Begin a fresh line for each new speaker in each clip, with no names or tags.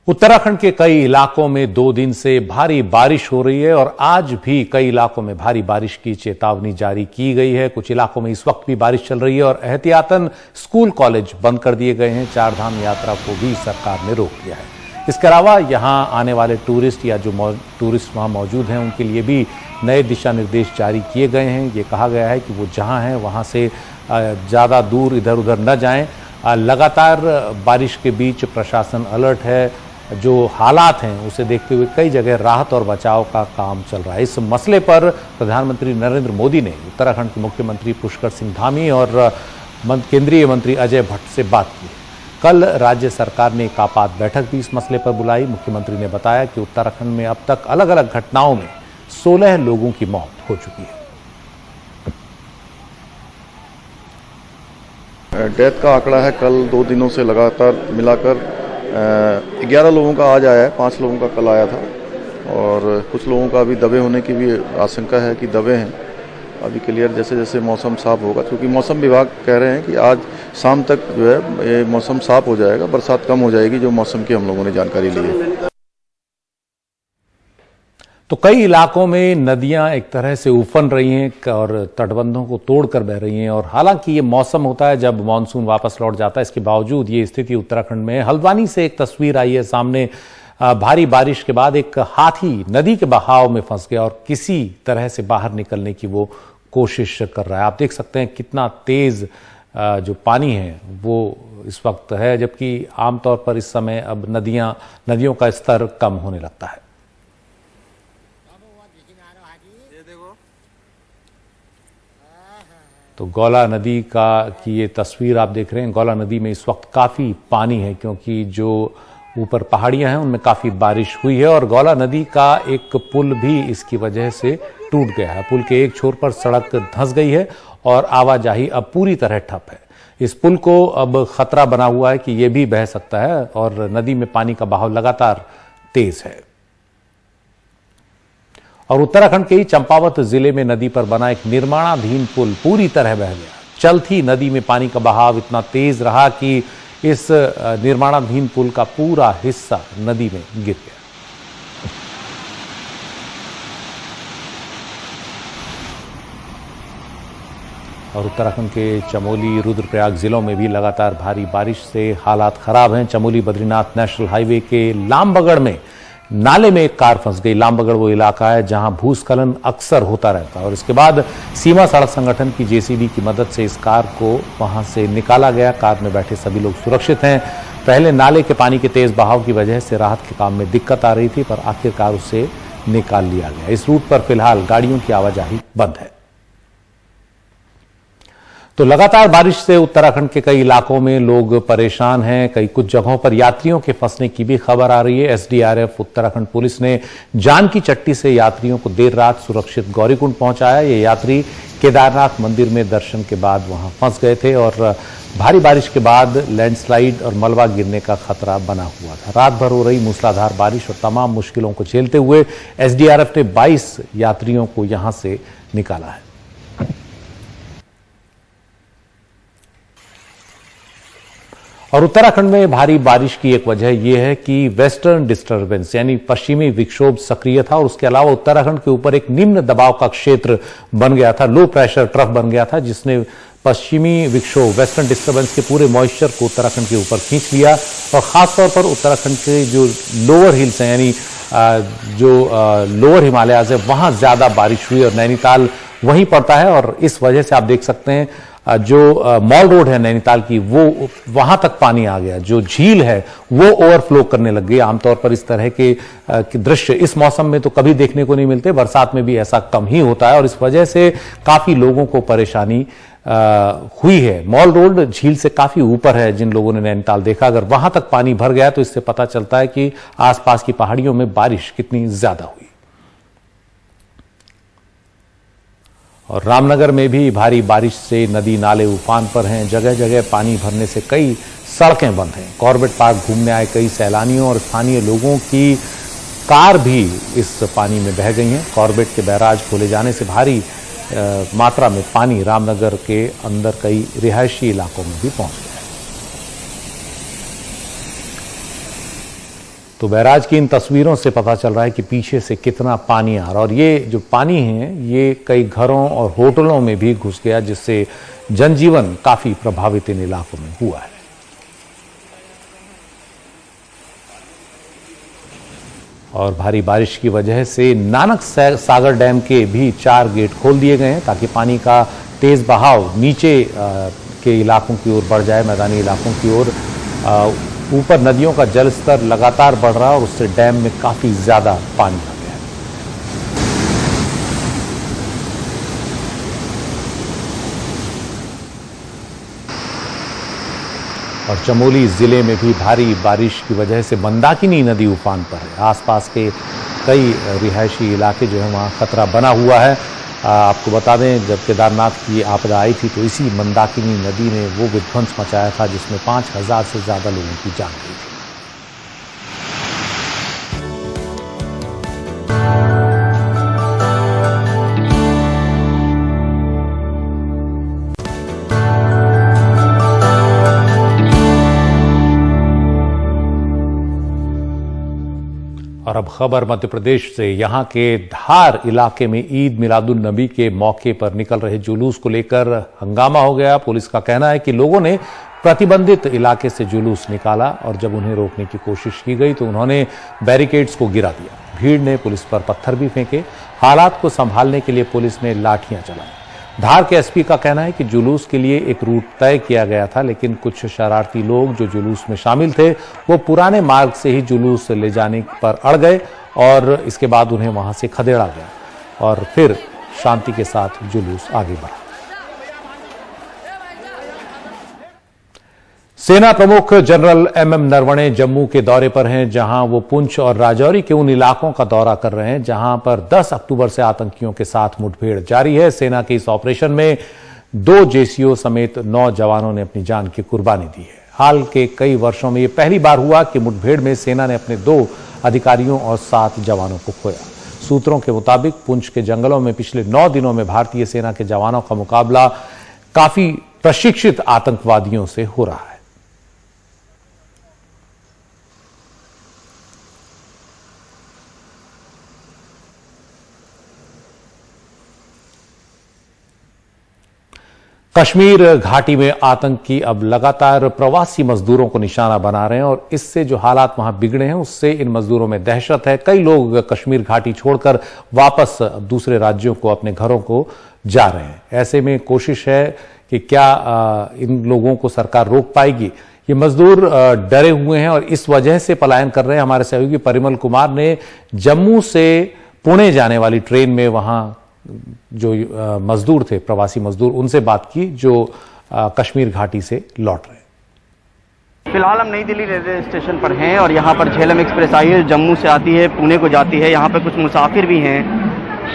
उत्तराखंड के कई इलाकों में 2 दिन से भारी बारिश हो रही है और आज भी कई इलाकों में भारी बारिश की चेतावनी जारी की गई है। कुछ इलाकों में इस वक्त भी बारिश चल रही है और एहतियातन स्कूल कॉलेज बंद कर दिए गए हैं। 4 धाम यात्रा को भी सरकार ने रोक दिया है। इसके अलावा यहां आने वाले टूरिस्ट या जो टूरिस्ट वहां मौजूद हैं उनके लिए भी नए दिशा निर्देश जारी किए गए हैं। ये कहा गया है कि वो जहां हैं वहां से ज़्यादा दूर इधर उधर न जाएं। लगातार बारिश के बीच प्रशासन अलर्ट है। जो हालात हैं उसे देखते हुए कई जगह राहत और बचाव का काम चल रहा है। इस मसले पर प्रधानमंत्री नरेंद्र मोदी ने उत्तराखंड के मुख्यमंत्री पुष्कर सिंह धामी और केंद्रीय मंत्री अजय भट्ट से बात की। कल राज्य सरकार ने एक आपात बैठक भी इस मसले पर बुलाई। मुख्यमंत्री ने बताया कि उत्तराखंड में अब तक अलग अलग घटनाओं में 16 लोगों की मौत हो चुकी है।
डेथ का आंकड़ा है कल 2 दिनों से लगातार मिलाकर 11 लोगों का आज आया है, 5 लोगों का कल आया था और कुछ लोगों का अभी दबे होने की भी आशंका है कि दबे हैं। अभी क्लियर जैसे जैसे मौसम साफ होगा, क्योंकि मौसम विभाग कह रहे हैं कि आज शाम तक जो है ये मौसम साफ हो जाएगा, बरसात कम हो जाएगी, जो मौसम की हम लोगों ने जानकारी ली है।
तो कई इलाकों में नदियां एक तरह से उफन रही हैं और तटबंधों को तोड़कर बह रही हैं। और हालांकि ये मौसम होता है जब मानसून वापस लौट जाता है, इसके बावजूद ये स्थिति उत्तराखंड में है। हल्द्वानी से एक तस्वीर आई है सामने। भारी बारिश के बाद एक हाथी नदी के बहाव में फंस गया और किसी तरह से बाहर निकलने की वो कोशिश कर रहा है। आप देख सकते हैं कितना तेज जो पानी है वो इस वक्त है, जबकि आमतौर पर इस समय अब नदियों का स्तर कम होने लगता है। तो गौला नदी की ये तस्वीर आप देख रहे हैं। गौला नदी में इस वक्त काफी पानी है, क्योंकि जो ऊपर पहाड़ियां हैं उनमें काफी बारिश हुई है और गौला नदी का एक पुल भी इसकी वजह से टूट गया है। पुल के एक छोर पर सड़क धंस गई है और आवाजाही अब पूरी तरह ठप है। इस पुल को अब खतरा बना हुआ है कि यह भी बह सकता है और नदी में पानी का बहाव लगातार तेज है। और उत्तराखंड के ही चंपावत जिले में नदी पर बना एक निर्माणाधीन पुल पूरी तरह बह गया। चलती नदी में पानी का बहाव इतना तेज रहा कि इस निर्माणाधीन पुल का पूरा हिस्सा नदी में गिर गया। और उत्तराखंड के चमोली, रुद्रप्रयाग जिलों में भी लगातार भारी बारिश से हालात खराब हैं। चमोली बद्रीनाथ नेशनल हाईवे के लामबगड़ में नाले में एक कार फंस गई। लामबगड़ वो इलाका है जहां भूस्खलन अक्सर होता रहता है और इसके बाद सीमा सड़क संगठन की जेसीबी की मदद से इस कार को वहां से निकाला गया। कार में बैठे सभी लोग सुरक्षित हैं। पहले नाले के पानी के तेज बहाव की वजह से राहत के काम में दिक्कत आ रही थी, पर आखिरकार उसे निकाल लिया गया। इस रूट पर फिलहाल गाड़ियों की आवाजाही बंद है। तो लगातार बारिश से उत्तराखंड के कई इलाकों में लोग परेशान हैं। कुछ जगहों पर यात्रियों के फंसने की भी खबर आ रही है। एसडीआरएफ, उत्तराखंड पुलिस ने जानकी चट्टी से यात्रियों को देर रात सुरक्षित गौरीकुंड पहुंचाया। ये यात्री केदारनाथ मंदिर में दर्शन के बाद वहां फंस गए थे और भारी बारिश के बाद लैंडस्लाइड और मलबा गिरने का खतरा बना हुआ था। रात भर हो रही मूसलाधार बारिश और तमाम मुश्किलों को झेलते हुए एसडीआरएफ ने 22 यात्रियों को यहां से निकाला है। और उत्तराखंड में भारी बारिश की एक वजह यह है कि वेस्टर्न डिस्टर्बेंस यानी पश्चिमी विक्षोभ सक्रिय था और उसके अलावा उत्तराखंड के ऊपर एक निम्न दबाव का क्षेत्र बन गया था, लो प्रेशर ट्रफ बन गया था, जिसने पश्चिमी विक्षोभ वेस्टर्न डिस्टर्बेंस के पूरे मॉइस्चर को उत्तराखंड के ऊपर खींच लिया। और खासतौर पर उत्तराखंड के जो लोअर हिल्स हैं यानी जो लोअर हिमालयाज है वहां ज्यादा बारिश हुई और नैनीताल वहीं पड़ता है। और इस वजह से आप देख सकते हैं जो मॉल रोड है नैनीताल की वो वहां तक पानी आ गया। जो झील है वो ओवरफ्लो करने लग गई। आमतौर पर इस तरह के दृश्य इस मौसम में तो कभी देखने को नहीं मिलते, बरसात में भी ऐसा कम ही होता है और इस वजह से काफी लोगों को परेशानी हुई है। मॉल रोड झील से काफी ऊपर है। जिन लोगों ने नैनीताल देखा, अगर वहां तक पानी भर गया तो इससे पता चलता है कि आसपास की पहाड़ियों में बारिश कितनी ज्यादा हुई। और रामनगर में भी भारी बारिश से नदी नाले उफान पर हैं। जगह जगह पानी भरने से कई सड़कें बंद हैं। कॉर्बेट पार्क घूमने आए कई सैलानियों और स्थानीय लोगों की कार भी इस पानी में बह गई हैं। कॉर्बेट के बैराज खोले जाने से भारी मात्रा में पानी रामनगर के अंदर कई रिहायशी इलाकों में भी पहुंच गया है। तो बैराज की इन तस्वीरों से पता चल रहा है कि पीछे से कितना पानी आ रहा है और ये जो पानी है ये कई घरों और होटलों में भी घुस गया, जिससे जनजीवन काफी प्रभावित इन इलाकों में हुआ है। और भारी बारिश की वजह से नानक सागर डैम के भी 4 गेट खोल दिए गए हैं ताकि पानी का तेज बहाव नीचे के इलाकों की ओर बढ़ जाए, मैदानी इलाकों की ओर। ऊपर नदियों का जलस्तर लगातार बढ़ रहा है और उससे डैम में काफी ज्यादा पानी आ गया है। और चमोली जिले में भी भारी बारिश की वजह से मंदाकिनी नदी उफान पर है। आसपास के कई रिहायशी इलाके जो है वहां खतरा बना हुआ है। आपको बता दें, जब केदारनाथ की आपदा आई थी तो इसी मंदाकिनी नदी ने वो विध्वंस मचाया था जिसमें 5000 से ज्यादा लोगों की जान गई थी। और अब खबर मध्य प्रदेश से। यहां के धार इलाके में ईद मिलादुन नबी के मौके पर निकल रहे जुलूस को लेकर हंगामा हो गया। पुलिस का कहना है कि लोगों ने प्रतिबंधित इलाके से जुलूस निकाला और जब उन्हें रोकने की कोशिश की गई तो उन्होंने बैरिकेड्स को गिरा दिया। भीड़ ने पुलिस पर पत्थर भी फेंके। हालात को संभालने के लिए पुलिस ने लाठियां चलाई। धार के एसपी का कहना है कि जुलूस के लिए एक रूट तय किया गया था, लेकिन कुछ शरारती लोग जो जुलूस में शामिल थे वो पुराने मार्ग से ही जुलूस ले जाने पर अड़ गए और इसके बाद उन्हें वहां से खदेड़ा गया और फिर शांति के साथ जुलूस आगे बढ़ा। सेना प्रमुख जनरल एमएम नरवणे जम्मू के दौरे पर हैं, जहां वो पुंछ और राजौरी के उन इलाकों का दौरा कर रहे हैं जहां पर 10 अक्टूबर से आतंकियों के साथ मुठभेड़ जारी है। सेना के इस ऑपरेशन में 2 जेसीओ समेत 9 जवानों ने अपनी जान की कुर्बानी दी है। हाल के कई वर्षों में यह पहली बार हुआ कि मुठभेड़ में सेना ने अपने 2 अधिकारियों और 7 जवानों को खोया। सूत्रों के मुताबिक पुंछ के जंगलों में पिछले 9 दिनों में भारतीय सेना के जवानों का मुकाबला काफी प्रशिक्षित आतंकवादियों से हो रहा है। कश्मीर घाटी में आतंकी अब लगातार प्रवासी मजदूरों को निशाना बना रहे हैं और इससे जो हालात वहां बिगड़े हैं उससे इन मजदूरों में दहशत है। कई लोग कश्मीर घाटी छोड़कर वापस दूसरे राज्यों को, अपने घरों को जा रहे हैं। ऐसे में कोशिश है कि क्या इन लोगों को सरकार रोक पाएगी। ये मजदूर डरे हुए हैं और इस वजह से पलायन कर रहे हैं। हमारे सहयोगी परिमल कुमार ने जम्मू से पुणे जाने वाली ट्रेन में वहां जो मजदूर थे, प्रवासी मजदूर, उनसे बात की जो कश्मीर घाटी से लौट रहे हैं।
फिलहाल हम नई दिल्ली रेलवे स्टेशन पर हैं और यहाँ पर झेलम एक्सप्रेस आई है, जम्मू से आती है, पुणे को जाती है। यहाँ पर कुछ मुसाफिर भी हैं।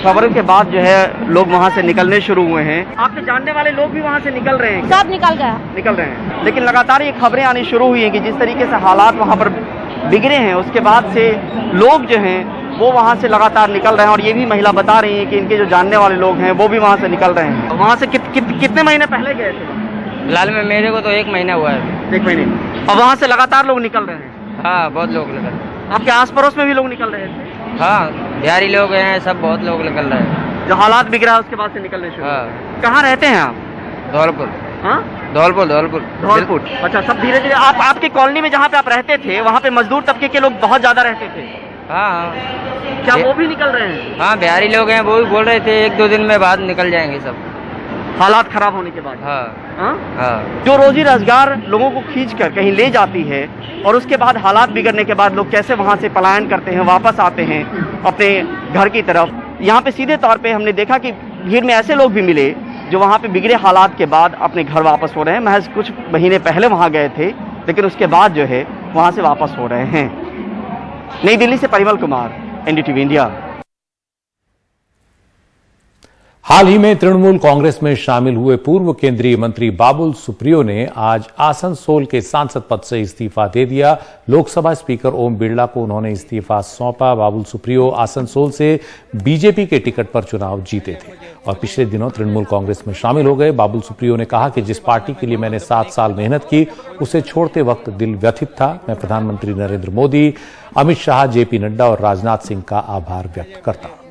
खबरों के बाद जो है लोग वहाँ से निकलने शुरू हुए हैं। आपके जानने वाले लोग भी वहाँ से निकल रहे हैं?
सब निकल रहे
हैं। लेकिन लगातार ये खबरें आनी शुरू हुई हैं कि जिस तरीके से हालात वहाँ पर बिगड़े हैं उसके बाद से लोग जो हैं वो वहाँ से लगातार निकल रहे हैं। और ये भी महिला बता रही है कि इनके जो जानने वाले लोग हैं वो भी वहाँ से निकल रहे हैं। वहाँ से कितने महीने पहले गए थे?
फिलहाल में मेरे को तो 1 महीना हुआ है।
1 महीने। और वहाँ से लगातार लोग निकल रहे हैं?
हाँ, बहुत लोग निकल रहे हैं।
आपके आस पड़ोस में भी लोग निकल रहे थे?
हाँ, बिहारी लोग हैं, सब बहुत लोग निकल रहे हैं।
जो हालात बिगड़ा है उसके बाद से निकलने शुरू।
हाँ।
कहाँ रहते हैं आप?
धौलपुर।
हाँ,
धौलपुर।
अच्छा, सब धीरे धीरे आपकी कॉलोनी में जहाँ पे आप रहते थे वहाँ पे मजदूर तबके के लोग बहुत ज्यादा रहते थे?
हाँ।
क्या वो भी निकल रहे हैं?
हाँ, बिहारी लोग हैं, वो भी बोल रहे थे 1-2 दिन में बाद निकल जाएंगे सब,
हालात खराब होने के बाद।
हाँ।
हाँ?
हाँ।
जो रोजी रोजगार लोगों को खींच कर कहीं ले जाती है और उसके बाद हालात बिगड़ने के बाद लोग कैसे वहाँ से पलायन करते हैं, वापस आते हैं अपने घर की तरफ। यहाँ पे सीधे तौर पे हमने देखा कि भीड़ में ऐसे लोग भी मिले जो वहाँ पे बिगड़े हालात के बाद अपने घर वापस हो रहे हैं। महज कुछ महीने पहले वहाँ गए थे लेकिन उसके बाद जो है वहाँ से वापस हो रहे हैं। नई दिल्ली से परिमल कुमार, एनडीटीवी इंडिया।
हाल ही में तृणमूल कांग्रेस में शामिल हुए पूर्व केंद्रीय मंत्री बाबुल सुप्रियो ने आज आसनसोल के सांसद पद से इस्तीफा दे दिया। लोकसभा स्पीकर ओम बिरला को उन्होंने इस्तीफा सौंपा। बाबुल सुप्रियो आसनसोल से बीजेपी के टिकट पर चुनाव जीते थे और पिछले दिनों तृणमूल कांग्रेस में शामिल हो गए। बाबुल सुप्रियो ने कहा कि जिस पार्टी के लिए मैंने 7 साल मेहनत की, उसे छोड़ते वक्त दिल व्यथित था। मैं प्रधानमंत्री नरेंद्र मोदी, अमित शाह, जेपी नड्डा और राजनाथ सिंह का आभार व्यक्त करता हूं।